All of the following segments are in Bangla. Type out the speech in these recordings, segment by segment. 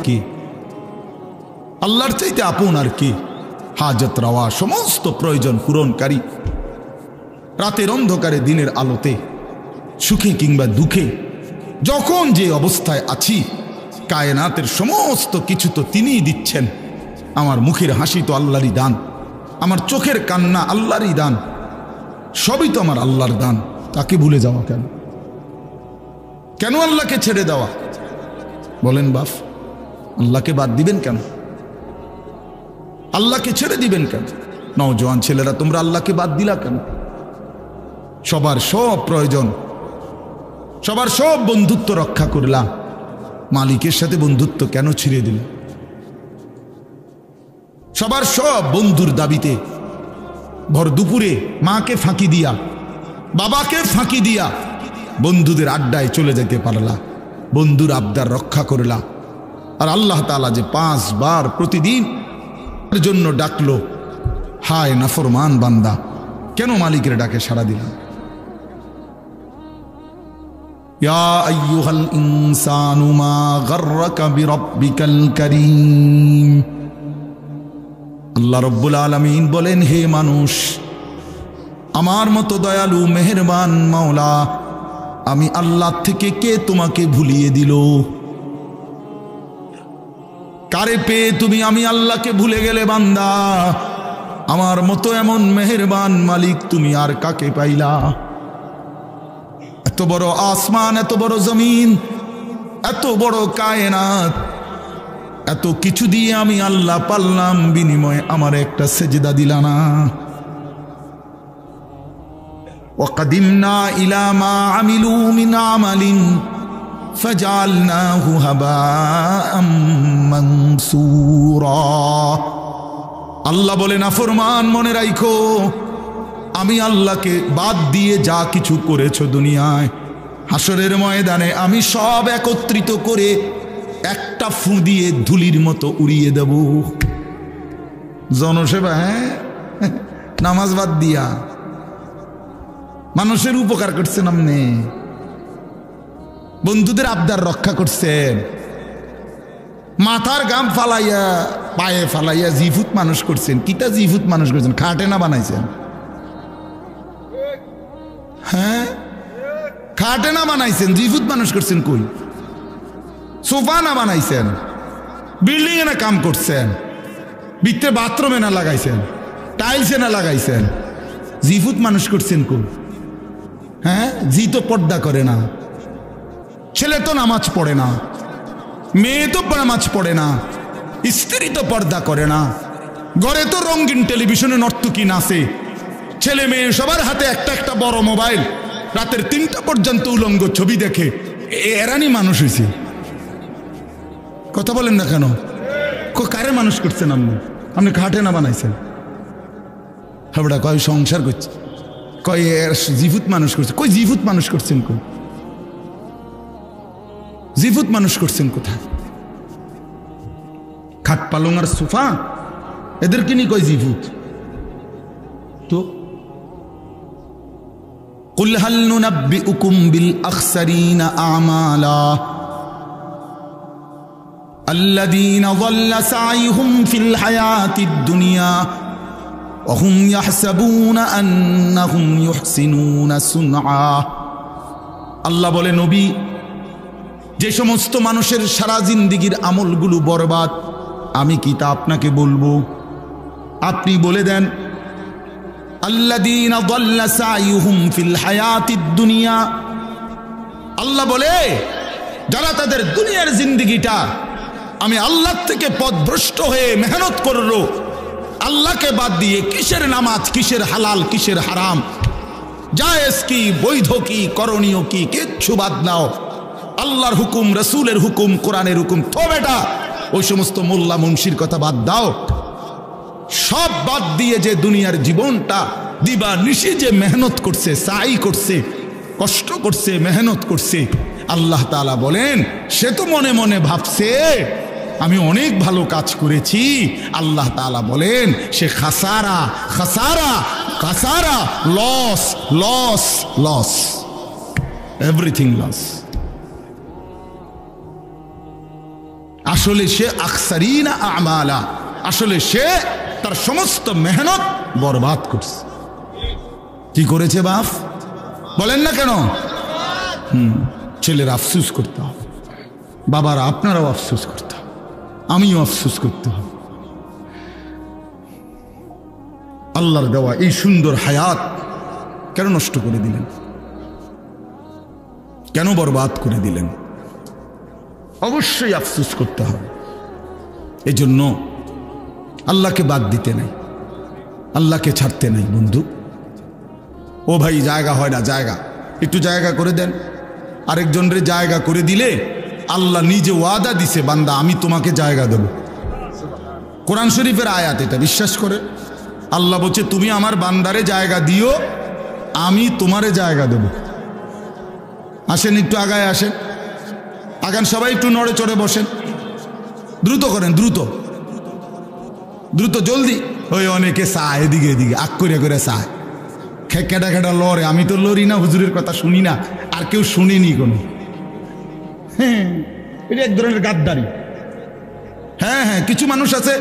কে? আল্লাহর চাইতে আপন আর কে? হাজত রাওয়া, সমস্ত প্রয়োজন পূরণকারী, রাতের অন্ধকারে দিনের আলোতে, সুখে কিংবা দুঃখে, যখন যে অবস্থায় আছি, কায়নাতের সমস্ত কিছু তো তিনিই দিচ্ছেন। আমার মুখের হাসি তো আল্লাহরই দান, আমার চোখের কান্না আল্লাহরই দান, সবই তো আমার আল্লাহর দান। তাকে ভুলে যাওয়া কেন? কেন আল্লাহকে ছেড়ে দেওয়া? বলেন বাপ, আল্লাহকে বাদ দিবেন কেন? আল্লাহকে ছেড়ে দিবেন কেন? নওজোয়ান ছেলেরা, তোমরা আল্লাহকে বাদ দিলা কেন? সবার সব প্রয়োজন, সবার সব বন্ধুত্ব রক্ষা করলা, মালিকের সাথে বন্ধুত্ব কেন ছিঁড়ে দিল? সবার সব বন্ধুর দাবিতে ভর দুপুরে মাকে ফাঁকি দিয়া, বাবাকে ফাঁকি দিয়া বন্ধুদের আড্ডায় চলে যেতে পারলা, বন্ধুর আবদার রক্ষা করলা। আর আল্লাহ তাআলা যে 5 বার প্রতিদিন জন্য ডাকলো, হায় নাফরমান বান্দা, কেন মালিকের ডাকে সাড়া দিলাম? ইয়া আইয়ুহাল ইনসানু মা গাররাকা বিরাব্বিকাল কারীম। আল্লাহ রব্বুল আলামিন বলেন, হে মানুষ, আমার মতো দয়ালু মেহেরবান মাওলা আমি আল্লাহ থেকে কে তোমাকে ভুলিয়ে দিল? কারে পেয়ে তুমি আমি আল্লাহকে ভুলে গেলে বান্দা? আমার মতো এমন মেহেরবান মালিক তুমি আর কাকে পাইলা? এত বড় আসমান, এত বড় জমিন, এত বড় কায়নাত, এত কিছু দিয়ে আমি আল্লাহ পারলাম, বিনিময়ে আমার একটা সেজদা দিলা না। ওয়াকাদিমনা ইলা মা আমিলু মিন আমালিন ফাজআলনাহু হাবাআম মানসুরা। আল্লাহ বলে, নাফরমান মনে রাখো, আমি আল্লাহকে বাদ দিয়ে যা কিছু করেছো দুনিয়ায়, হাসরের ময়দানে আমি সব একত্রিত করে একটা ফু দিয়ে ধুলির মতো উড়িয়ে দেব। জনসেবা, হ্যাঁ, নামাজ বাদ দিয়া মানুষের উপকার করছেন, আপনি বন্ধুদের আবদার রক্ষা করছেন, মাথার গাম ফালাইয়া পায়ে ফালাইয়া জিফুত মানুষ করছেন। কিটা জিফুত মানুষ করছেন? খাটে না বানাইছেন? হ্যাঁ, খাটে না বানাইছেন, জিফুত মানুষ করছেন। কই সোফা না বানাইছেন? বিল্ডিং এ না কাম করছেন? ভিতরে বাথরুমে না লাগাইছেন? টাইলসে না লাগাইছেন? জিফুত মানুষ করছেন কই? হ্যাঁ, জি তো পর্দা করে না, ছেলে তো নামাজ পড়ে না, মেয়ে তো নামাজ পড়ে না, স্ত্রী তো পর্দা করে না, ঘরে তো রঙিন টেলিভিশনে নর্তকী নাচে, ছেলে মেয়ে সবার হাতে একটা একটা বড় মোবাইল, রাতের 3টা পর্যন্ত উলঙ্গ ছবি দেখে। এরানি মানুষ হয়েছে? কথা বলেন না কেন? কারে মানুষ করছেন আপনি? আপনি খাটে না বানাইছেন? হাবড়া কয় সংসার করছে, কয় জিফুত মানুষ করছে। কই জিফুত মানুষ করছেন? কই জিফুত মানুষ করছেন? কোথায়? খাট পালং আর সোফা, এদেরকে নিয়ে কয় জিফুত। তো কুল হাল নুনাব্বিউকুম বিল আখসারিনা আমালা আল্লাযীনা যাল্লা সাইহুম ফিল হায়াতিদ দুনিয়া ওয়া হুম ইয়াহসাবুনা আন্নাহুম ইউহসিনুনা সুনআ। আল্লাহ বলে, নবী, যে সমস্ত মানুষের সারা জিন্দেগীর আমলগুলো বরবাদ, আমি কি তা আপনাকে বলবো? আপনি বলে দেন, আল্লাযীনা যাল্লা সাইহুম ফিল হায়াতিদ দুনিয়া। আল্লাহ বলে, যারা তাদের দুনিয়ার জিন্দেগিটা আমি আল্লাহ থেকে পথভ্রষ্ট হয়ে মেহনত করলো, আল্লাহকে বাদ দিয়ে কিসের নামাজ, কিসের হালাল, কিসের হারাম, জায়েজ কি, বৈধ কি, করণীয় কি, কিচ্ছু বাদ নাও, আল্লাহর হুকুম, রসুলের হুকুম, কোরআনের হুকুম, তো বেটা ওই সমস্ত মোল্লা মুন্সির কথা বাদ দাও। সব বাদ দিয়ে যে দুনিয়ার জীবনটা দিবা নিশি যে মেহনত করছে, সাই করছে, কষ্ট করছে, মেহনত করছে, আল্লাহ তাআলা বলেন, সে তো মনে মনে ভাবছে আমি অনেক ভালো কাজ করেছি। আল্লাহ তাআলা বলেন, সে খাসারা খাসারা খাসারা, loss loss loss, everything loss. আসলে সে আকসারিনা আমালা, আসলে সে তার সমস্ত মেহনত বরবাদ করছে। কি করেছে বাপ? বলেন না কেন? ছেলের আফসোস করতে হবে, বাবারা আপনারাও আফসোস করতে হবে, আমিও আফসোস করতে হবে। আল্লাহর দেওয়া এই সুন্দর হায়াত কেন নষ্ট করে দিলেন? কেন বরবাদ করে দিলেন? অবশ্যই আফসোস করতে হবে। এই জন্য আল্লাহকে বাদ দিতে নাই, আল্লাহকে ছাড়তে নাই। বন্ধু ও ভাই, জায়গা হয় না, জায়গা একটু জায়গা করে দেন। আরেকজনের জায়গা করে দিলে আল্লাহ নিজে ওয়াদা দিছে, বান্দা আমি তোমাকে জায়গা দেব। কোরআন শরীফের আয়াত এটা, বিশ্বাস করে আল্লাহ বলছে তুমি আমার বান্দারে জায়গা দিও, আমি তোমারে জায়গা দেব। আসেন একটু আগায় আসেন, আগান সবাই একটু নড়ে চড়ে বসেন, দ্রুত করেন, দ্রুত দ্রুত জলদি। ওই অনেকে চায় এদিকে এদিকে আগ করে চায়, খেটা খেটা লড়ে। আমি তো লড়ি না, হুজুরের কথা শুনি না, আর কেউ শুনিনি কোনো। হ্যাঁ, এটা এক ধরনের গাদ্দারি। হ্যাঁ হ্যাঁ, কিছু মানুষ আছে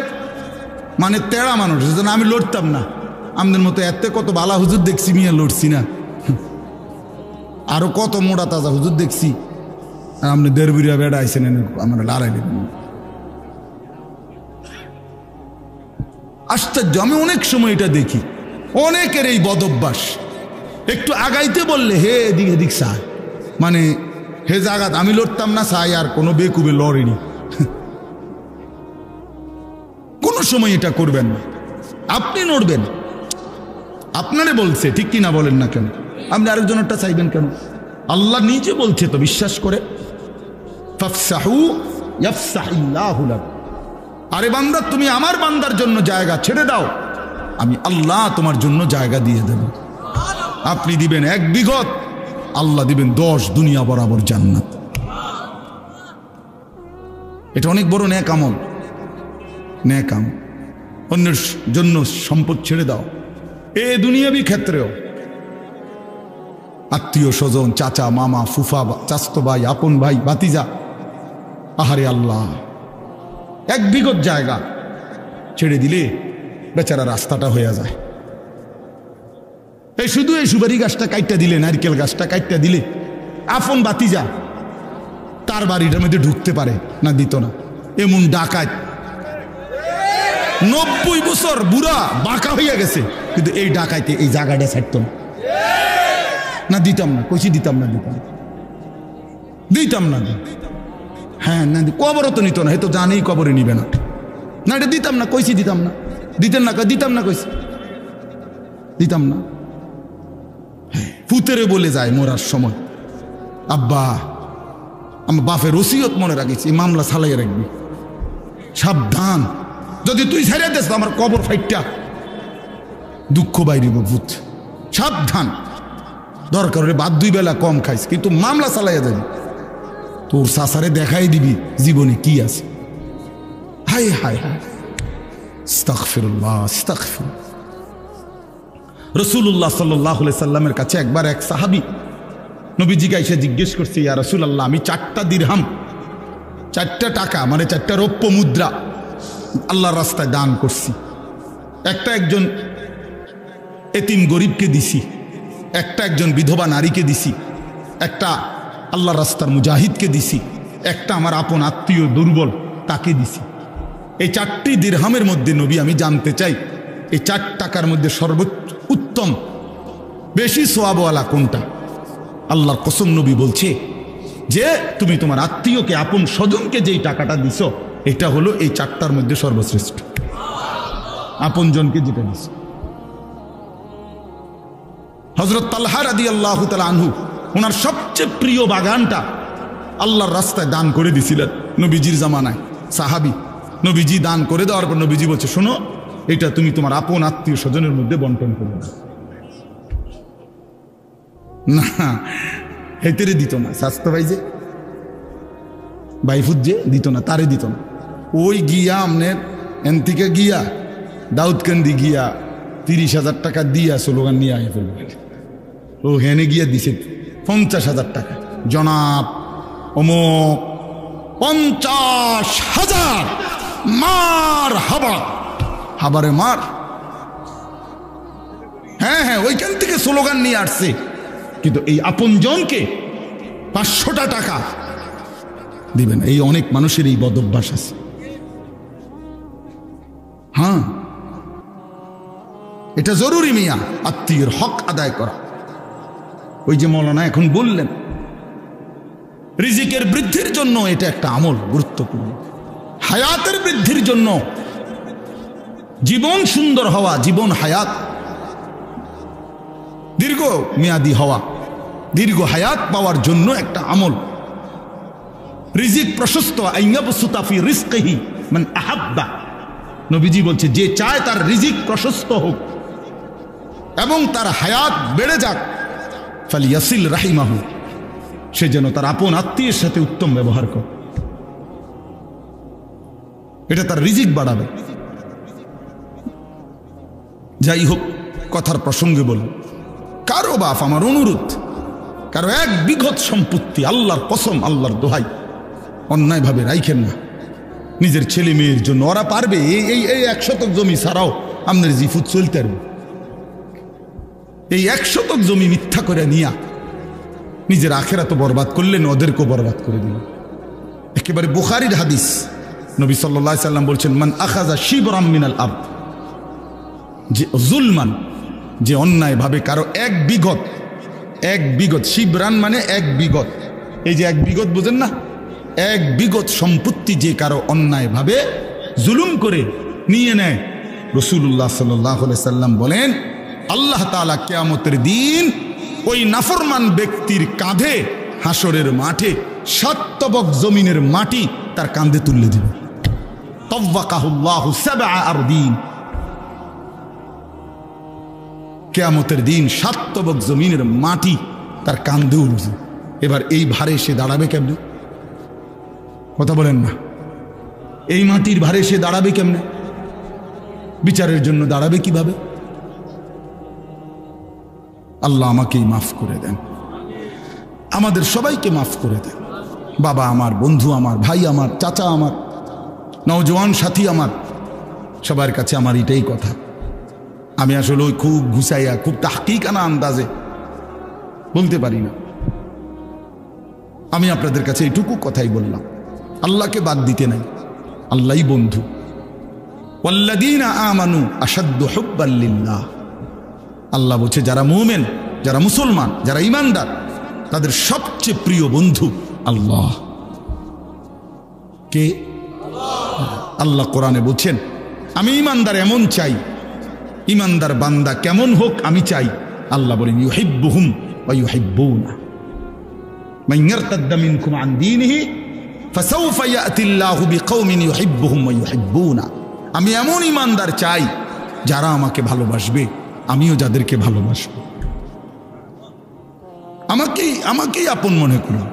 মানে তেড়া মানুষ, যেন আমি লড়তাম না। আমাদের মতো এত কত বালা হুজুর দেখছি, মিয়া লড়ছি না। আরো কত মোড়া তাজা হুজুর দেখছি, আর আপনি দেড়বিরা বেড়া আইসেন আমার লড়াই দেবেন। আশ্চর্য, আমি অনেক সময় এটা দেখি, অনেকের এই বদ অভ্যাস। একটু আগাইতে বললে হে এদিক এদিক চায়, মানে হে জাগাত আমি লড়তাম না চাই, আর কোনো বেকুবে লড়েনি। কোনো সময় এটা করবেন না, আপনি নড়বেন। আপনারে বলছে, ঠিক কিনা বলেন না কেন? আপনি আরেকজনেরটা চাইবেন কেন? আল্লাহ নিজে বলছে তো, বিশ্বাস করে ফাফসাহু ইয়াফসাহিল্লাহু লাকুম। আরে বান্দা, তুমি আমার বান্দার জন্য জায়গা ছেড়ে দাও, আমি আল্লাহ তোমার জন্য জায়গা দিয়ে দেব। আপনি দিবেন 1 বিঘত, আল্লাহ দিবেন 10 দুনিয়া বরাবর জান্নাত। এটা অনেক বড় নেক আমল, নেক আমল। অন্যের জন্য সম্পদ ছেড়ে দাও, এ দুনিয়াবি ক্ষেত্রেও। আত্মীয় স্বজন, চাচা মামা ফুফা চাচতো ভাই আপন ভাই ভাতিজা, আহারে আল্লাহ 1 বিঘত জায়গা ছেড়ে দিলে বেচারা রাস্তাটা হয়ে যায়। এই শুধু এই সুপারি গাছটা কাইটটা দিলে, নারকেল গাছটা কাইটটা দিলে, আপন ভাতিজা তার বাড়িটার মধ্যে ঢুকতে পারে না, দিত না। এমন ডাকাত 90 বছর বুড়া বাঁকা হইয়া গেছে, কিন্তু এই ডাকাইতে এই জায়গাটা ছাড়ত না, দিতাম না, কইছি দিতাম না, দিতাম না। হ্যাঁ না, কবরও তো নিত না, এ তো জানেই কবরে নিবে না। না এটা দিতাম না, কইছি দিতাম না, দিতেন না, দিতাম না, কইছি দিতাম না। ফুতেরে বলে যায় মরার সময়, আব্বা আমার বাপের ওসিয়ত মনে রাখিস, এই মামলা চালাইয়া রাখবি, সাবধান, যদি তুই ছেড়ে দেস আমার কবর ফাইটটা দুঃখ বাইরিব ভূত, সাবধান। দরকার হলে বাদ 2 বেলা কম খাইস, কিন্তু মামলা চালাইয়া যাবি, তোর সাসারে দেখাই দিবি জীবনে কি আছে। হায় হায় হায়, আস্তাগফিরুল্লাহ আস্তাগফিরুল্লাহ। রাসূলুল্লাহ সাল্লাল্লাহু আলাইহি সাল্লামের কাছে একবার এক সাহাবী নবীজিকে এসে জিজ্ঞেস করছে, ইয়া রাসূলুল্লাহ, আমি 4টা দিরহাম, 4টা টাকা মানে 4টা রৌপ্য মুদ্রা আল্লাহর রাস্তায় দান করছি। একটা একজন এতিম গরিবকে দিছি, একটা একজন বিধবা নারীকে দিছি, একটা আল্লাহর রাস্তার মুজাহিদকে দিছি, একটা আমার আপন আত্মীয় দুর্বল তাকে দিছি। এই 4টি দিরহামের মধ্যে নবী আমি জানতে চাই, এই 4 টাকার মধ্যে সর্বোচ্চ উত্তম বেশি সওয়াবওয়ালা কোনটা? আল্লাহর কসম নবী বলছে যে তুমি তোমার আত্মীয়কে আপন স্বজনকে যেই টাকাটা দিছ, এটা হলো এই 4টার মধ্যে সর্বশ্রেষ্ঠ। আপন জনকে যেটা দিছ। হযরত তালহা রাদিয়াল্লাহু তাআলা আনহু ওনার সবচেয়ে প্রিয় বাগানটা আল্লাহর রাস্তায় দান করে দিছিলেন নবীজির জামানায়। সাহাবী, নবীজি দান করে দেওয়ার পর নবীজি বলছে, শোনো, এটা তুমি তোমার আপন আত্মীয় স্বজনের মধ্যে বন্টন করবে না। হেতেরে দিত না, স্বাস্থ্য ভাই যে বাইফুদ যে দিত না, তারে দিত না। ওই গিয়া আমনের এন থেকে গিয়া দাউদকান্দি গিয়া 30,000 টাকা দিয়া স্লোগান নিয়ে আয় ফেলবে। ও হেনে গিয়া দিছে 50,000 টাকা, জনাব অমুক 50,000 মার হাবা, হাবারে মার। হ্যাঁ হ্যাঁ, ওইখান থেকে স্লোগান নিয়ে আসছে। কিন্তু এই আপনজনকে 500টা টাকা দিবেন, এই অনেক মানুষের এই বদ অভ্যাস আছে। হ্যাঁ, এটা জরুরি মিয়া, আত্মীয়ের হক আদায় করা। ওই যে মৌলানা এখন বললেন, রিজিকের বৃদ্ধির জন্য এটা একটা আমল গুরুত্বপূর্ণ, হায়াতের বৃদ্ধির জন্য, জীবন সুন্দর হওয়া, জীবন হায়াত দীর্ঘ মেয়াদি হওয়া, দীর্ঘ হায়াত পাওয়ার জন্য একটা আমল। রিজিক প্রশস্ত, আইয়াবসুতা ফি রিজকিহি মান আহাব্বা, নবীজি বলছে যে চায় তার রিজিক প্রশস্ত হোক এবং তার হায়াত বেড়ে যাক, ফালিয়াসিল রাহিমাহু, সে যেন তার আপন আত্মীয়ের সাথে উত্তম ব্যবহার করে, এটা তার রিজিক বাড়াবে। যাই হোক, কথার প্রসঙ্গে বল, কারো বাপ, আমার অনুরোধ, কারো 1 বিঘত সম্পত্তি, আল্লাহর কসম, আল্লাহর দোহাই, অন্যায়ভাবে রাইখেন না নিজের ছেলে মেয়ের জন্য। ওরা পারবে, এই 1 শতক জমি ছাড়াও আপনার জিফুত চলতে পারবে। এই 1 শতক জমি মিথ্যা করে নিয়া নিজের আখেরাত বরবাদ করলেন, ওদেরকেও বরবাদ করে দিলেন। একেবারে বুখারীর হাদিস, নবী সাল্লাল্লাহু আলাইহি সাল্লাম বলছেন, মান আখাযা শিবরাম মিনাল আরদ, যে জুলমান, যে অন্যায় ভাবে কারো 1 বিঘত, শিবরান মানে 1 বিঘত, এই যে 1 বিঘত বুঝেন না, 1 বিঘত সম্পত্তি যে কারো অন্যায় ভাবে জুলুম করে নিয়ে নেয়, রাসূলুল্লাহ সাল্লাল্লাহু আলাইহি সাল্লাম বলেন, আল্লাহ তাআলা কিয়ামতের দিন ওই নাফরমান ব্যক্তির কাঁধে হাসরের মাঠে 7 তবক জমিনের মাটি তার কাঁধে তুলে দিবে। তাওয়াকাহুল্লাহু 7 আরদিন, কিয়ামতের দিন 7 তবক জমিনের মাটি তার কাঁধে উঠবে। এবার এই ভারে সে দাঁড়াবে কেমনে? কথা বলেন না, এই মাটির ভারে সে দাঁড়াবে কেমনে? বিচারের জন্য দাঁড়াবে কিভাবে? আল্লাহ আমাকেই মাফ করে দেন, আমাদের সবাইকে মাফ করে দেন। বাবা আমার, বন্ধু আমার, ভাই আমার, চাচা আমার, নওজোয়ান সাথী আমার, সবার কাছে আমার এটাই কথা। আমি আসলে ওই খুব ঘুষাইয়া, খুব তাহকিকানা আন্দাজে বলতে পারি না। আমি আপনাদের কাছে এইটুকু কথাই বললাম, আল্লাহকে বাদ দিতে নাই, আল্লাহই বন্ধু। ওয়াল্লাযীনা আমানু আশাদ্দু হুব্বাল লিল্লাহ, আল্লাহ বলছে যারা মুমিন, যারা মুসলমান, যারা ঈমানদার, তাদের সবচেয়ে প্রিয় বন্ধু আল্লাহ। কে? আল্লাহ কোরআনে বলছেন, আমি ঈমানদার এমন চাই, ঈমানদার বান্দা কেমন হোক আমি চাই। আল্লাহ বলেন, ইউহিব্বুহুম ওয়া ইউহিব্বুনা মান ইয়ারতাদ্দা মিনকুম আন দীনিহি ফাসাউফা ইয়াতিল্লাহু বিকওমিন ইউহিব্বুহুম ওয়া ইউহিব্বুনা, আমি এমন ঈমানদার চাই যারা আমাকে ভালোবাসবে, আমিও যাদেরকে ভালোবাসব। আমাকেই আপন মনে করুন।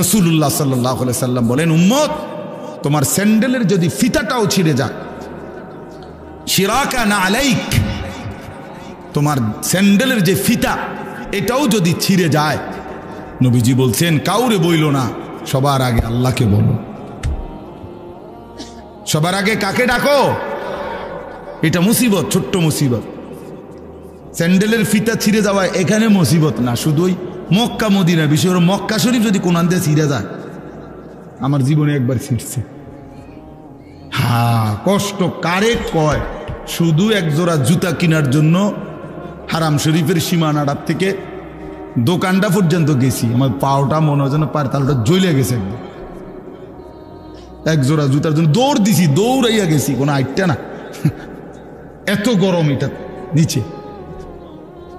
রাসূলুল্লাহ সাল্লাল্লাহু আলাইহি সাল্লাম বলেন, উম্মত, তোমার স্যান্ডেলের যদি ফিতাটাও ছিঁড়ে যায়, শিরাকা না আলাইক, তোমার স্যান্ডেলের যে ফিতা এটাও যদি ছিঁড়ে যায়, নবীজি বলছেন কাউরে বইল না, সবার আগে আল্লাহকে বলো। সবার আগে কাকে ডাকো? এটা মুসিবত, ছোট্ট মুসিবত। স্যান্ডেলের ফিতা ছিঁড়ে যাওয়া এখানে মুসিবত না, শুধু ওই মক্কা মদিনা, বিশেষ করে মক্কা শরীফ যদি কোন আনতে ছিঁড়ে যায়, আমার জীবনে একবার ছিঁড়ছে। হ্যাঁ, কষ্ট কারে কয়? শুধু 1 জোড়া জুতা কেনার জন্য হারাম শরীফের সীমানাটার থেকে দোকানটা পর্যন্ত গেছি, আমার পাওটা মনে হয় যেন পায়ের তালুটা জ্বলে গেছে একদম। 1 জোড়া জুতার জন্য দৌড় দিছি, দৌড়াইয়া গেছি, কোনো আইটটা না, এত গরম এটা নিচে।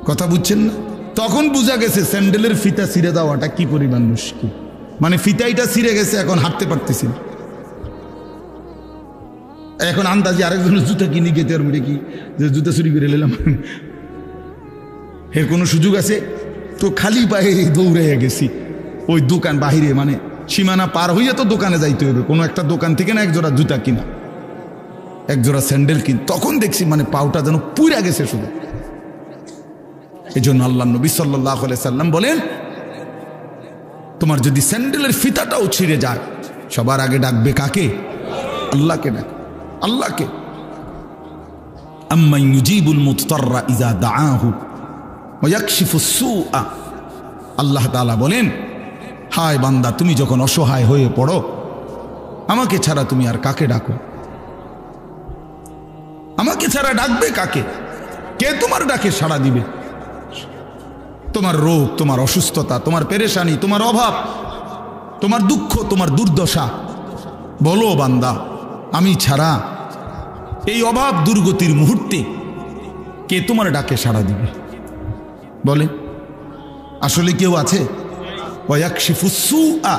কথা বুঝছেন না? তখন বুঝা গেছে স্যান্ডেলের ফিতা ছিঁড়ে দেওয়াটা কি পরিমাণ মুশকিল। মানে ফিতাইটা ছিঁড়ে গেছে, এখন হাঁটতে পারতেছি না। এখন আন্দাজে আরেকজনের জুতা কিনে গেতে আর কি, যে জুতা চুরি করে নিলাম, এর কোনো সুযোগ আছে? তো খালি পায়ে দৌড়াইয়া গেছি ওই দোকান বাহিরে, মানে সীমানা পার হইয়া তো দোকানে যাইতে হবে, কোনো একটা দোকান থেকে না 1 জোড়া জুতা কিনা, 1 জোড়া স্যান্ডেল কিন। তখন দেখছি মানে পাউটা যেন পুড়া গেছে শুধু। এই জন্য আল্লাহ নবী সাল্লাল্লাহু আলাইহি সাল্লাম বলেন, তোমার যদি স্যান্ডেলের ফিতাটাও ছিঁড়ে যায়, সবার আগে ডাকবে কাকে? আল্লাহকে ডাকবে, আল্লাহকে। আম্মান ইউজিবুল মুদতাররা ইযা দাআহু ওয়া ইয়াকশিফুস সুআ। আল্লাহ তাআলা বলেন, হায় বান্দা, তুমি যখন অসহায় হয়ে পড়ো, আমাকে ছাড়া তুমি আর কাকে ডাকো? আমাকে ছাড়া ডাকবে কাকে? কে তোমার ডাকে সাড়া দিবে? তোমার রোগ, তোমার অসুস্থতা, তোমার পেরেশানি, তোমার অভাব, তোমার দুঃখ, তোমার দুর্দশা, বলো বান্দা, আমি ছাড়া এই অভাব দুর্গতির মুহূর্তে কে তোমার ডাকে সাড়া দিবে? বলে আসলে কেউ আছে? ওয়ায়াকশিফুস সুআ,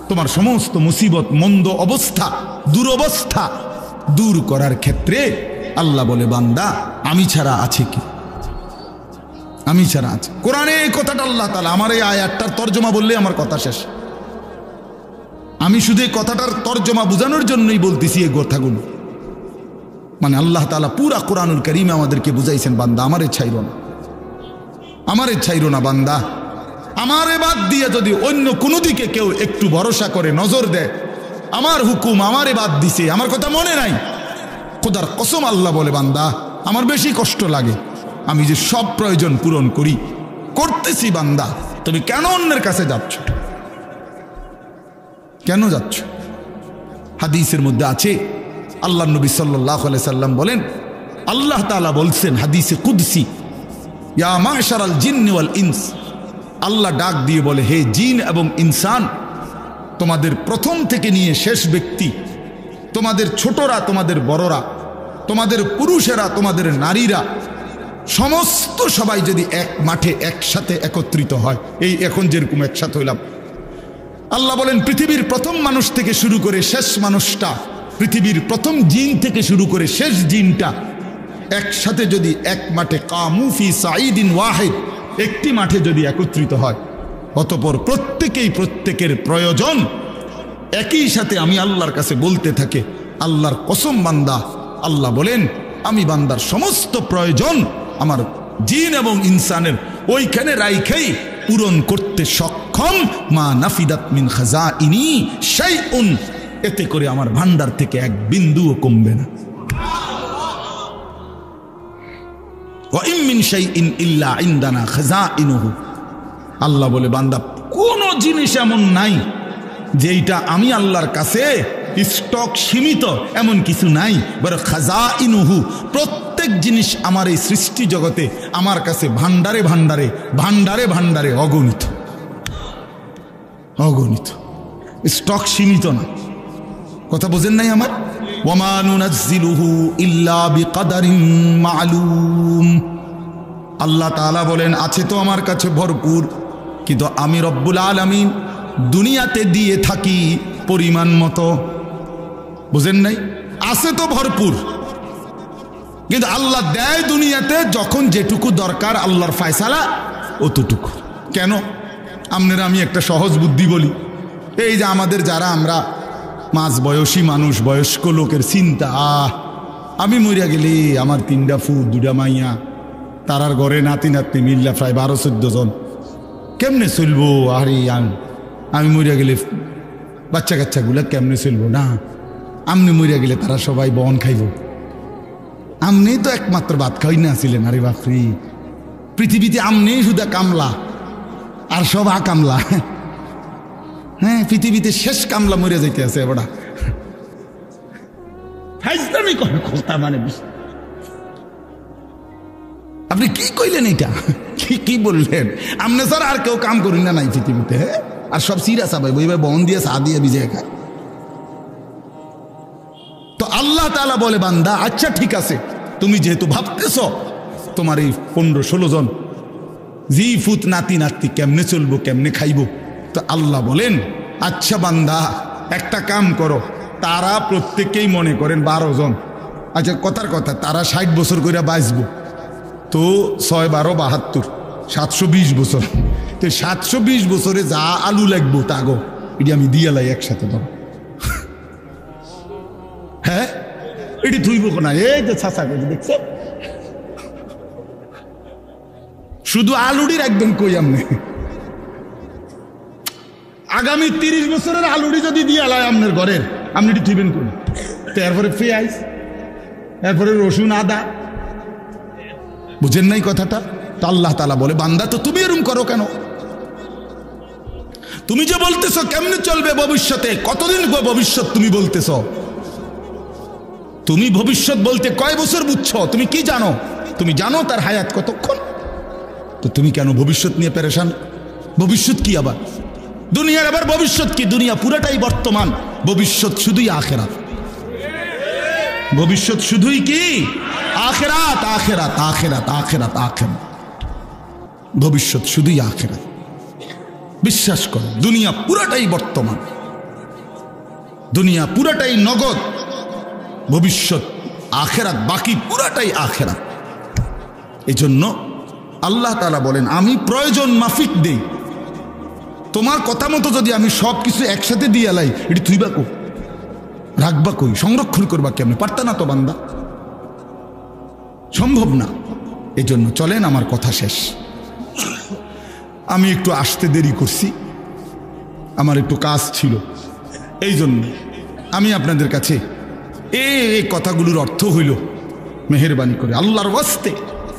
তোমার সমস্ত মুসিবত, মন্দ অবস্থা, দুরবস্থা দূর করার ক্ষেত্রে আল্লাহ বলে, বান্দা আমি ছাড়া আছে কি? আমি ছাড়া আছে। কোরআনে এই কথাটা আল্লাহ তাআলা, আমার এই আয়াতটার তর্জমা বললে আমার কথা শেষ। আমি শুধু এই কথাটার তর্জমা বোঝানোর জন্যই বলতেছি এই কথাগুলো। মানে আল্লাহ তাআলা পুরা কোরআনুল কারীমে আমাদেরকে বুঝাইছেন, বান্দা আমারে ছাইরো না, আমারে ছাইরো না বান্দা। আমারে বাদ দিয়ে যদি অন্য কোনো দিকে কেউ একটু ভরসা করে নজর দেয়, আমার হুকুম আমারে বাদ দিছে, আমার কথা মনে নাই, খোদার কসম আল্লাহ বলে, বান্দা আমার বেশি কষ্ট লাগে। আমি যে সব প্রয়োজন পূরণ করি, করতেছি, বান্দা তুমি কেন অন্যের কাছে যাচ্ছ? কেন যাচ্ছ? হাদিসের মধ্যে আছে, আল্লাহ নবী সাল্লাল্লাহু আলাইহি সাল্লাম বলেন, আল্লাহ তাআলা বলছেন হাদিসে কুদসি, ইয়া মাশারাল জিন্নি ওয়াল ইনস, আল্লাহ ডাক দিয়ে বলে, হে জিন এবং ইনসান, তোমাদের প্রথম থেকে নিয়ে শেষ ব্যক্তি, তোমাদের ছোটরা, তোমাদের বড়রা, তোমাদের পুরুষেরা, তোমাদের নারীরা, সমস্ত সবাই যদি এক মাঠে একসাথে একত্রিত হয়, এই এখন যেরকম একসাথে হইলাম, আল্লাহ বলেন পৃথিবীর প্রথম মানুষ থেকে শুরু করে শেষ মানুষটা, পৃথিবীর প্রথম জিন থেকে শুরু করে শেষ জিনটা একসাথে যদি এক মাঠে কামু ফি সাঈদিন ওয়াহিদ, একটি মাঠে যদি একত্রিত হয়, অতঃপর প্রত্যেকেই প্রত্যেকের প্রয়োজন একই সাথে আমি আল্লাহর কাছে বলতে থাকে, আল্লাহর কসম বান্দা, আল্লাহ বলেন আমি বান্দার সমস্ত প্রয়োজন আমার জিন এবং ইনসানের ওইখানে রাইখেই পূরণ করতে সক্ষম। মা নাফিদাত মিন খাজাইনি শাইউন, এতে করে আমার ভান্ডার থেকে এক বিন্দুও কমবে না। ওয়া ইম মিন শাইইন ইল্লা ইনদানা খাজাইনুহু, আল্লাহ বলে বান্দা কোন জিনিস এমন নাই যেটা আমি আল্লাহর কাছে স্টক সীমিত, এমন কিছু নাই। বড় খাজাইনুহু, প্রত্যেক জিনিস আমার এই সৃষ্টি জগতে আমার কাছে ভান্ডারে ভান্ডারে ভান্ডারে ভান্ডারে অগণিত, অগণিত, স্টক সীমিত না। কথা বোঝেন নাই আমার? ওয়ামা নুনাজ্জিলুহু ইল্লা বিকদারিন মালুম, আল্লাহ তাআলা বলেন আছে তো আমার কাছে ভরপুর, কিন্তু আমি রব্বুল আলামিন দুনিয়াতে দিয়ে থাকি পরিমাণ মতো। বুঝেন নাই? আছে তো ভরপুর, কিন্তু আল্লাহ দেয় দুনিয়াতে যখন যেটুকু দরকার, আল্লাহর ফয়সালা অতটুকু। কেন? আপনারা আমি একটা সহজ বুদ্ধি বলি, এই যে আমাদের যারা আমরা মাঝ বয়সী মানুষ, বয়স্ক লোকের চিন্তা, আমি মরিয়া গেলে আমার 3টা ফুট 2টা মাইয়া, তারার ঘরে নাতি নাতনি মিল্লা প্রায় 12-14 জন, কেমনে চলবো? আরে আমি মরিয়া গেলে বাচ্চা কাচ্চাগুলা কেমনে চলবো? না, আমনি মরিয়া গেলে তারা সবাই বন খাইব, আমনি তো একমাত্র ভাত খাই না ছিলেন। আরে বাপরি, পৃথিবীতে আমনি শুধু কামলা আর সব কামলা। হ্যাঁ, পৃথিবীতে শেষ কামলা মরে যাইতে আছে। এবার মানে আপনি কি কইলেন? এটা কি বললেন? আমনে স্যার আর কেউ কাম করি না নাই পৃথিবীতে, আর সব সিরা সাবাই বই বন দিয়ে চা দিয়ে ভিজে খায়। তো আল্লাহ তাআলা বলে, বান্দা আচ্ছা ঠিক আছে, তুমি যেহেতু ভাবতেছ তোমার এই 15-16 জন জি ফুত নাতি নাতি কেমনে চলবো, কেমনে খাইবো, তো আল্লাহ বলেন আচ্ছা বান্দা একটা কাম করো, তারা প্রত্যেকেই মনে করেন 12 জন, আচ্ছা কথার কথা তারা 60 বছর করে বাঁচবো, তো 6-12-72 720 বছর। তো 720 বছরে যা আলু লাগবো তাগো এটি আমি দিয়ে লাই একসাথে ধরো। হ্যাঁ, এটি থুইব না, এই যে ছাঁচা করে দেখছে, শুধু আলুটি রাখবেন কই? আমনে আগামী 30 বছরের আলুড়ি যদি দিয়ে আলায় আপনার ঘরের, আপনি এটি থিবেন কোন? এরপরে পেঁয়াজ, এরপরে রসুন, আদা, বুঝেন নাই কথাটা? তো আল্লাহ তাআলা বলে, বান্দা তো তুমি এরকম করো কেন? তুমি যে বলতেছো কেমনে চলবে ভবিষ্যতে, কতদিন ভবিষ্যৎ তুমি বলতেছো? তুমি ভবিষ্যৎ বলতে কয় বছর বুঝছো? তুমি কি জানো? তুমি জানো তার হায়াত কতক্ষণ? তো তুমি কেন ভবিষ্যৎ নিয়ে পেরেশান? ভবিষ্যৎ কি আবার? দুনিয়ার আবার ভবিষ্যৎ কি? দুনিয়া পুরাটাই বর্তমান, ভবিষ্যৎ শুধুই আখিরাত। ভবিষ্যৎ শুধুই কি? আখিরাত, আখিরাত, আখিরাত, আখিরাত, আখিরাত। ভবিষ্যৎ শুধুই আখিরাত। বিশ্বাস করো, দুনিয়া পুরাটাই বর্তমান, দুনিয়া পুরাটাই নগদ, ভবিষ্যৎ আখিরাত, বাকি পুরাটাই আখিরাত। এজন্য আল্লাহ তাআলা বলেন, আমি প্রয়োজন মাফিক দেই। তোমার কথা মতো যদি আমি সব কিছু একসাথে দিয়ে আলাই, এটি থুইবা কই, রাখবা কই, সংরক্ষণ করবা কেমনে? পারতা না তো বান্দা, সম্ভব না। এজন্য চলেন, আমার কথা শেষ। আমি একটু আসতে দেরি করছি, আমার একটু কাজ ছিল, এই জন্য আমি আপনাদের কাছে এই কথাগুলোর অর্থ হইল, মেহেরবানি করে আল্লাহর ওয়াস্তে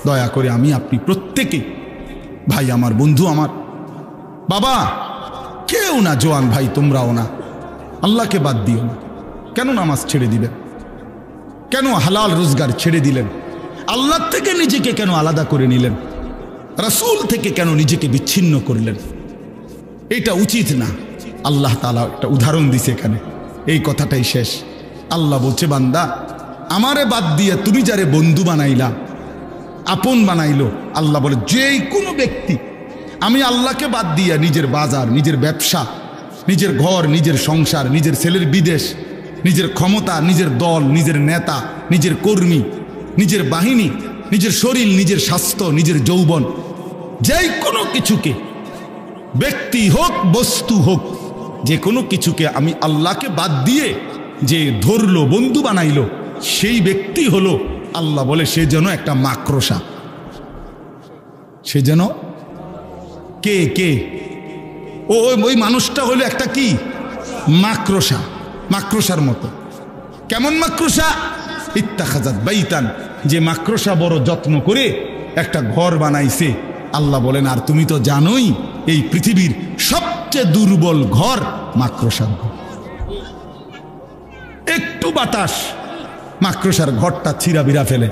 দয়া করে আমি আপনি প্রত্যেকে, ভাই আমার, বন্ধু আমার, বাবা, কেউ না, জোয়ান ভাই তোমরাও না, আল্লাহকে বাদ দিও না। কেন নামাজ ছেড়ে দিলেন? কেন হালাল রোজগার ছেড়ে দিলেন? আল্লাহ থেকে নিজেকে কেন আলাদা করে নিলেন? রাসূল থেকে কেন নিজেকে বিচ্ছিন্ন করলেন? এটা উচিত না। আল্লাহ তাআলা একটা উদাহরণ দিছে এখানে, এই কথাটাই শেষ। আল্লাহ বলছে, বান্দা, আমারে বাদ দিয়ে তুমি যারে বন্ধু বানাইলা, আপন বানাইলো, আল্লাহ বলে যে কোনো ব্যক্তি আমি আল্লাহকে বাদ দিয়া নিজের বাজার, নিজের ব্যবসা, নিজের ঘর, নিজের সংসার, নিজের ছেলের বিদেশ, নিজের ক্ষমতা, নিজের দল, নিজের নেতা, নিজের কর্মী, নিজের বাহিনী, নিজের শরীর, নিজের স্বাস্থ্য, নিজের যৌবন, যে কোনো কিছুকে, ব্যক্তি হোক বস্তু হোক, যে কোনো কিছুকে আমি আল্লাহকে বাদ দিয়ে যে ধরলো, বন্ধু বানাইলো, সেই ব্যক্তি হলো, আল্লাহ বলে, সে যেন একটা মাকড়সা। সে যেন কে কে ওই মানুষটা হলো একটা কি? মাকড়সা, মাকড়সার মতো। কেমন মাকড়সা? ইত্তাখাযাত বাইতান, যে মাকড়সা বড় যত্ন করে একটা ঘর বানাইছে। আল্লাহ বলেন, আর তুমি তো জানোই এই পৃথিবীর সবচেয়ে দুর্বল ঘর মাকড়সার ঘর। একটু বাতাস মাকড়সার ঘরটা ছিঁড়া বিড়া ফেলে।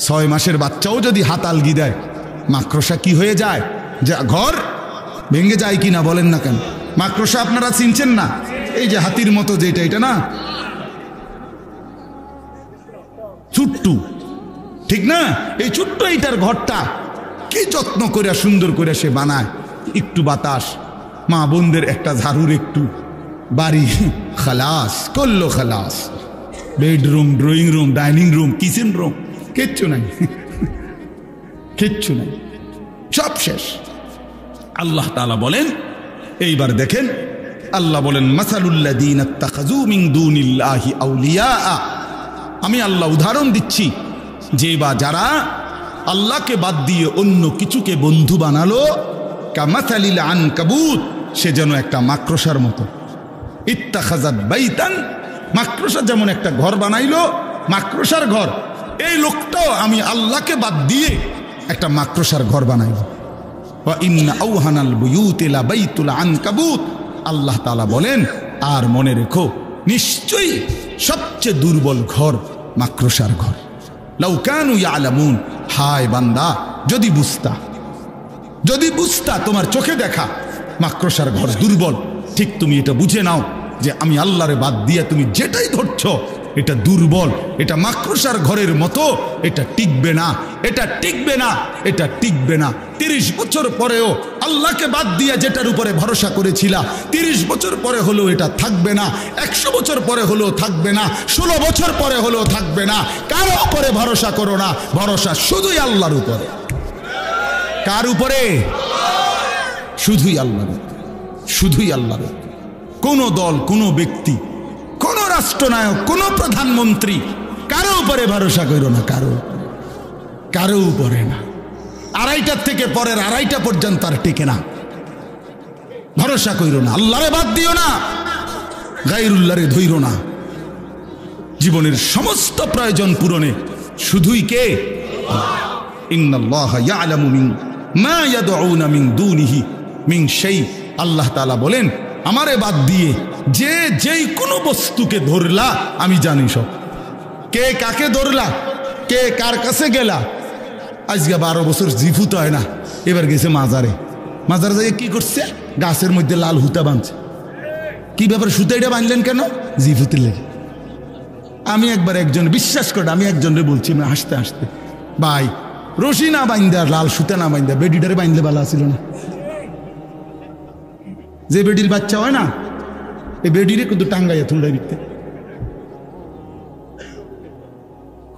6 মাসের বাচ্চাও যদি হাত আলগি দেয়, মাকড়সা কি হয়ে যায়? যে ঘর ভেঙে যায় কিনা বলেন না কেন? মাকড়সা আপনারা চিনছেন না? এই যে হাতির মতো যেটা, এটা না, ছোট্টু, ঠিক না? এই ছোট্ট এইটার ঘরটা কি যত্ন করে সুন্দর করে সে বানায়। একটু বাতাস, মা বোনদের একটা ঝাড়ুর একটু বাড়ি, খালাস করলো, খালাস। Bedroom, drawing room, dining room, kitchen room, কিচ্ছু নাই, কিচ্ছু নাই, সব শেষ। আল্লাহ তাআলা বলেন, এইবার দেখেন, আল্লাহ বলেন, মাসালুল্লাযীনা ইত্তাখাযু মিন দুনিল্লাহি আউলিয়া, আমি আল্লাহ উদাহরণ দিচ্ছি, যে বা যারা আল্লাহকে বাদ দিয়ে অন্য কিছুকে বন্ধু বানালো, কামাসালিল আনকাবুত, সে যেন একটা মাকড়সার মতো। ইত্তাখাযাত বাইতান, মাকড়সা যেমন একটা ঘর বানাইলো, মাকড়সার ঘর। এই লোকটাও আমি আল্লাহকে বাদ দিয়ে একটা মাকড়সার ঘর বানাইলো। ওয়া ইন্না আওহানাল বুয়ুতি লা বাইতুল আনকাবুত, আল্লাহ তাআলা বলেন, আর মনে রেখো, নিশ্চয়ই সবচেয়ে দুর্বল ঘর মাকড়সার ঘর। লাউ কানু ইয়ালামুন, হায় বান্দা, যদি বুঝতা, যদি বুঝতা, তোমার চোখে দেখা মাকড়সার ঘর দুর্বল, ঠিক তুমি এটা বুঝে নাও যে আমি আল্লাহরে বাদ দিয়ে তুমি যেটাই ধরছো এটা দুর্বল, এটা মাকড়সার ঘরের মতো, এটা টিকবে না, এটা টিকবে না, এটা টিকবে না। 30 বছর পরেও আল্লাহকে বাদ দিয়ে যেটার উপরে ভরসা করেছিলা, 30 বছর পরে হলেও এটা থাকবে না, 100 বছর পরে হলেও থাকবে না, 16 বছর পরে হলেও থাকবে না। কারো উপরে ভরসা করো না, ভরসা শুধুই আল্লাহর উপরে। কার উপরে? শুধুই আল্লাহর, শুধুই আল্লাহর। কোন দল, কোন ব্যক্তি, কোন রাষ্ট্রনায়ক, কোন প্রধানমন্ত্রী, কারো উপরে ভরসা করো না, কারো উপরে না। 2:30 থেকে পরের 2:30 পর্যন্ত আর টিকে না। ভরসা কইরো না, আল্লাহরে বাদ দিও না, গায়রুল্লাহরে ধইরো না। জীবনের সমস্ত প্রয়োজন পূরণে শুধুই কে? ইন্নাল্লাহা ইয়ালামু মা ইয়াদউনা মিন দুনিহি মিন শাই। আল্লাহ তাআলা বলেন আমারে বাদ দিয়ে যে যেই কোনো বস্তুকে ধরলা আমি জানি সব। কে কাকে ধরলা, কে কার কাছে গেলা। আজকে 12 বছর জিফুত হয় না, এবার গেছে মাজারে। মাজারে যাই কি করছে? গাছের মধ্যে লাল হুতা বাঁধছে। কি ব্যাপার, সুতাইটা বাঁধলেন কেন? জিফুতের লেগে। আমি একবার একজন, বিশ্বাস করে আমি একজনরে বলছি হাসতে হাসতে, ভাই রশি না বাইন্দা, লাল সুতা না বাইন্দা বেডিটারে বাইন্দলে ভালো ছিল না? যে বেডির বাচ্চা হয় না, এই বেডিরে কিন্তু টাঙ্গাইয়া থুন্ডাই দিতে।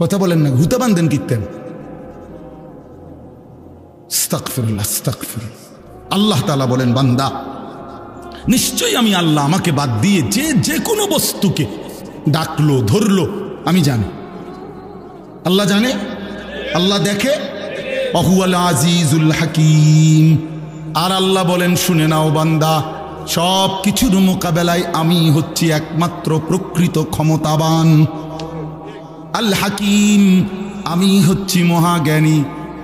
কথা বলেন না, হুতা বান্ধেন কিতেন। আস্তাগফিরুল্লাহ, আস্তাগফিরুল্লাহ। আল্লাহ তাআলা বলেন বান্দা নিশ্চয়ই আমি আল্লাহ আমাকে বাদ দিয়ে যে যে কোনো বস্তুকে ডাকলো ধরলো আমি জানি। আল্লাহ জানে, আল্লাহ দেখে। ওয়াহুয়াল আজিজুল হাকিম। আর আল্লাহ বলেন শুনে নাও বান্দা, সব কিছুর মোকাবেলায় আমি হচ্ছি একমাত্র প্রকৃত ক্ষমতাবান। আল হাকিম, আমি হচ্ছি মহাজ্ঞানী।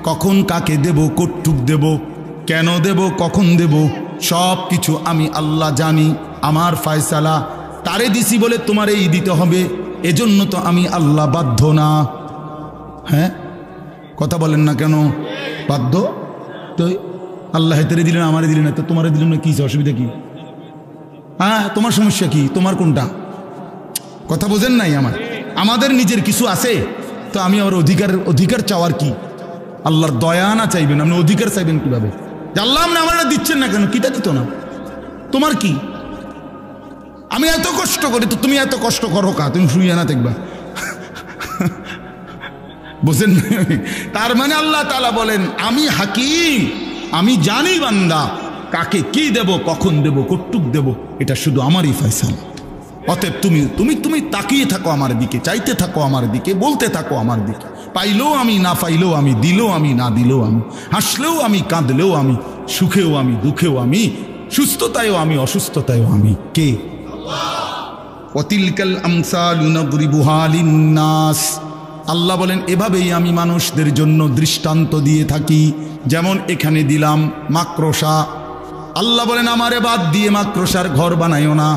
কখন কাকে দেব, কটুক দেব, কেন দেব, কখন দেব, সব কিছু আমি আল্লাহ জানি। আমার ফয়সালা তারে দিছি বলে তোমার এই দিতে হবে, এজন্য তো আমি আল্লাহ বাধ্য না। হ্যাঁ, কথা বলেন না কেন? বাধ্য তো আল্লাহ হেতেরে দিলেন, আমারে দিলেন না, তো তোমারে দিলেন না, কি অসুবিধা কি? হ্যাঁ, তোমার সমস্যা কি? তোমার কোনটা? কথা বোঝেন নাই? আমাদের নিজের কিছু আছে তো আমি আমার অধিকার চাওয়ার কি? আল্লাহর দয়া না চাইবেন, আপনি অধিকার চাইবেন কিভাবে? আল্লাহ আপনি আমার দিচ্ছেন না কেন? কিটা দিত না? তোমার কি? আমি এত কষ্ট করি তো তুমি এত কষ্ট করো কা? তুমি শুয়ে না দেখবা। বুঝেন? তার মানে আল্লাহ তাআলা বলেন আমি হাকিম, আমি জানি বান্দা কাকে কি দেব, কখন দেব, কটুক দেব, এটা শুধু আমারই ফয়সালা। অতএব তুমি তুমি তুমি তাকিয়ে থাকো আমার দিকে, চাইতে থাকো আমার দিকে, বলতে থাকো আমার দিকে। পাইলেও আমি, না পাইলেও আমি, দিলেও আমি, না দিলেও আমি, হাসলেও আমি, কাঁদলেও আমি, সুখেও আমি, দুঃখেও আমি, সুস্থতায়ও আমি, অসুস্থতায়ও আমি। কে? ওয়াতিলকাল আমসালু নাদরিবুহা লিন্নাস। আল্লাহ বলেন এভাবেই আমি মানুষদের জন্য দৃষ্টান্ত দিয়ে থাকি। যেমন এখানে দিলাম মাকড়সা। আল্লাহ বলেন আমারে বাদ দিয়ে মাকড়সার ঘর বানাইও না।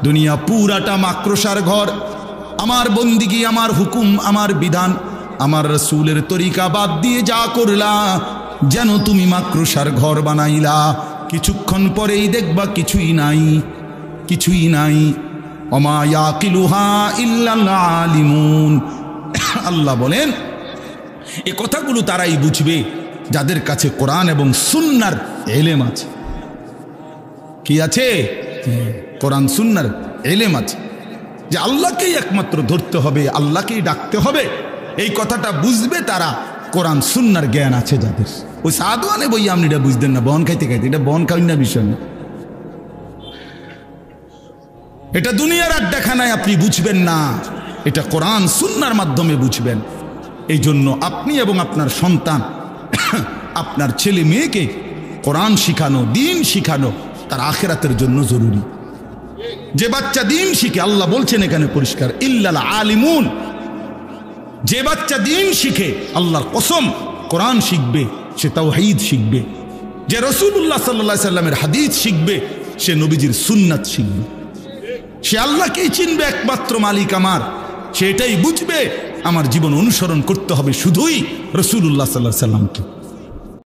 দুনিয়া পুরাটা মাকড়সার ঘর। আমার বন্দিগি, আমার হুকুম, আমার বিধান, আমার রাসূলের তরিকা বাদ দিয়ে যা করলা, যেন তুমি মাকড়সার ঘর বানাইলা। কিছুক্ষণ পরেই দেখবা কিছুই নাই, কিছুই নাই। ওমা ইয়াকিলুহা ইল্লাল আলিমুন। আল্লাহ বলেন এ কথাগুলো তারাই বুঝবে যাদের কাছে কোরআন এবং সুন্নাহর ইলম আছে। কি আছে? কোরআন সুন্নাহর ইলম আছে, যে আল্লাহকেই একমাত্র ধরতে হবে, আল্লাহকেই ডাকতে হবে। এই কথাটা বুঝবে তারা, কোরআন সুন্নাহর জ্ঞান আছে যাদের। ওই সাদওয়ানে বই আপনি এটা বুঝতেন না, বন খাইতে খাইতে, এটা বন খাই না বিষয় না। এটা দুনিয়ার আড্ডাখানায় আপনি বুঝবেন না, এটা কোরআন সুন্নাহর মাধ্যমে বুঝবেন। এই জন্য আপনি এবং আপনার সন্তান, আপনার ছেলে মেয়েকে কোরআন শিখানো, দিন শিখানো তার আখিরাতের জন্য জরুরি। যে বাচ্চা দিন শিখে, আল্লাহ বলছেন এখানে পরিষ্কার, ইল্লাল আলিমুন, যে বাচ্চা দিন শিখে, আল্লাহর কসম কোরআন শিখবে, সে তাওহীদ শিখবে। যে রাসূলুল্লাহ সাল্লাল্লাহু আলাইহি সাল্লামের হাদিস শিখবে, সে নবীজির সুন্নাত শিখবে। সে আল্লাহকেই চিনবে একমাত্র মালিক আমার। সে এটাই বুঝবে আমার জীবন অনুসরণ করতে হবে শুধুই রাসূলুল্লাহ সাল্লাল্লাহু আলাইহি সাল্লামকে।